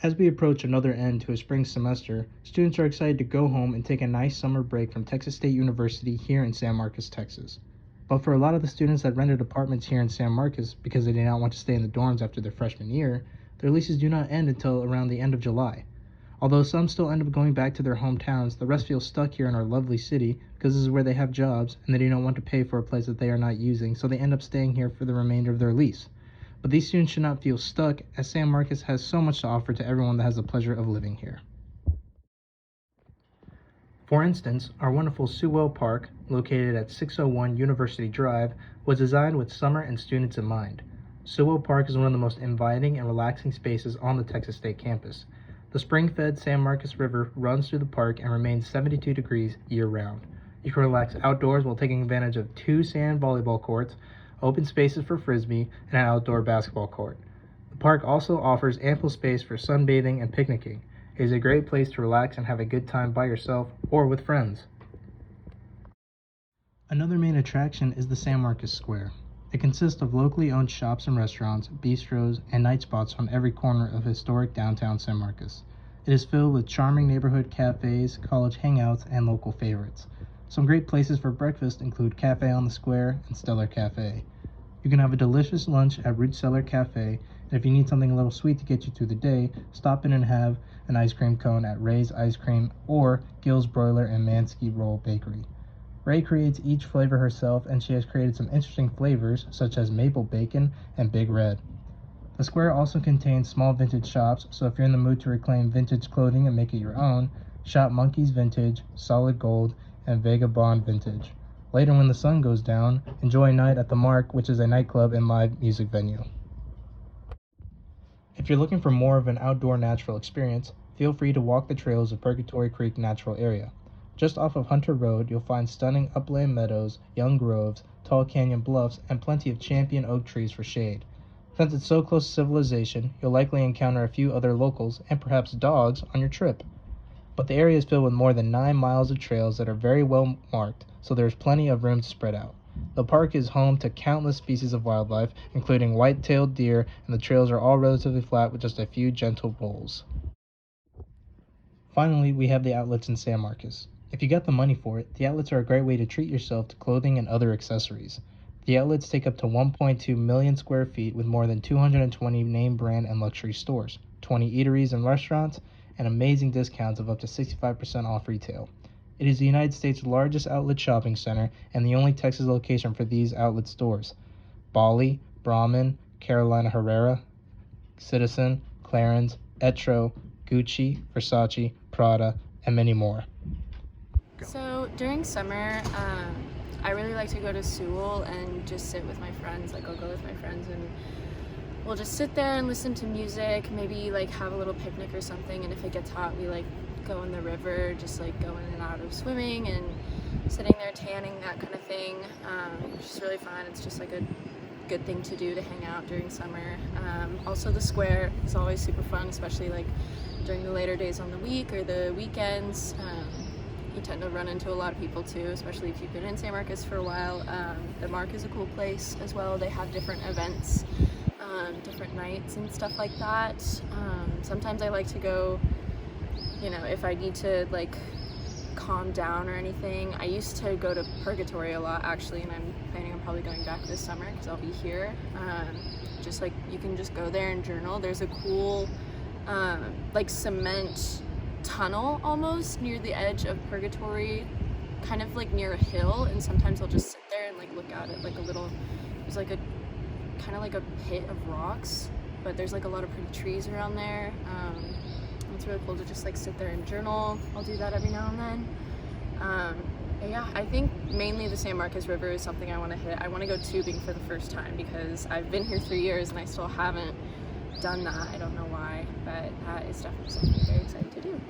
As we approach another end to a spring semester, students are excited to go home and take a nice summer break from Texas State University here in San Marcos, Texas. But for a lot of the students that rented apartments here in San Marcos because they did not want to stay in the dorms after their freshman year, their leases do not end until around the end of July. Although some still end up going back to their hometowns, the rest feel stuck here in our lovely city because this is where they have jobs and they do not want to pay for a place that they are not using, so they end up staying here for the remainder of their lease. But these students should not feel stuck, as San Marcos has so much to offer to everyone that has the pleasure of living here. For instance, our wonderful Sewell Park, located at 601 University Drive, was designed with summer and students in mind. Sewell Park is one of the most inviting and relaxing spaces on the Texas State campus. The spring-fed San Marcos River runs through the park and remains 72 degrees year-round. You can relax outdoors while taking advantage of 2 sand volleyball courts, open spaces for frisbee, and an outdoor basketball court. The park also offers ample space for sunbathing and picnicking. It is a great place to relax and have a good time by yourself or with friends. Another main attraction is the San Marcos Square. It consists of locally owned shops and restaurants, bistros, and night spots on every corner of historic downtown San Marcos. It is filled with charming neighborhood cafes, college hangouts, and local favorites. Some great places for breakfast include Cafe on the Square and Stellar Cafe. You can have a delicious lunch at Root Cellar Cafe, and if you need something a little sweet to get you through the day, stop in and have an ice cream cone at Ray's Ice Cream or Gill's Broiler and Mansky Roll Bakery. Ray creates each flavor herself, and she has created some interesting flavors such as maple bacon and Big Red. The square also contains small vintage shops, so if you're in the mood to reclaim vintage clothing and make it your own, shop Monkey's Vintage, Solid Gold, and Vagabond Vintage. Later, when the sun goes down, enjoy a night at the Mark, which is a nightclub and live music venue. If you're looking for more of an outdoor natural experience, feel free to walk the trails of Purgatory Creek Natural Area. Just off of Hunter Road, you'll find stunning upland meadows, young groves, tall canyon bluffs, and plenty of champion oak trees for shade. Since it's so close to civilization, you'll likely encounter a few other locals and perhaps dogs on your trip. But the area is filled with more than 9 miles of trails that are very well marked, so there's plenty of room to spread out. The park is home to countless species of wildlife, including white-tailed deer, and the trails are all relatively flat with just a few gentle rolls. Finally, we have the outlets in San Marcos. If you got the money for it, the outlets are a great way to treat yourself to clothing and other accessories. The outlets take up to 1.2 million square feet with more than 220 name brand and luxury stores, 20 eateries and restaurants, and amazing discounts of up to 65% off retail. It is the United States' largest outlet shopping center and the only Texas location for these outlet stores. Bali, Brahmin, Carolina Herrera, Citizen, Clarins, Etro, Gucci, Versace, Prada, and many more. So during summer, I really like to go to Sewell and just sit with my friends. Like I'll go with my friends and we'll just sit there and listen to music, maybe like have a little picnic or something, and if it gets hot we like go in the river, just like go in and out of swimming and sitting there tanning, that kind of thing. It's just really fun. It's just like a good thing to do to hang out during summer. Also the square is always super fun, especially like during the later days on the week or the weekends. You tend to run into a lot of people too, especially if you've been in San Marcos for a while. The Mark is a cool place as well. They have different events, different nights and stuff like that. Sometimes I like to go, you know, if I need to like calm down or anything. I used to go to Purgatory a lot actually, and I'm planning on probably going back this summer because I'll be here. Just like you can just go there and journal. There's a cool like cement tunnel almost near the edge of Purgatory, kind of like near a hill, and sometimes I'll just sit there and like look out at like a little, there's like a kind of like a pit of rocks, but there's like a lot of pretty trees around there. It's really cool to just like sit there and journal. I'll do that every now and then. Yeah, I think mainly the San Marcos River is something I want to hit. I want to go tubing for the first time because I've been here 3 years and I still haven't done that. I don't know why, but that is definitely something I'm very excited to do.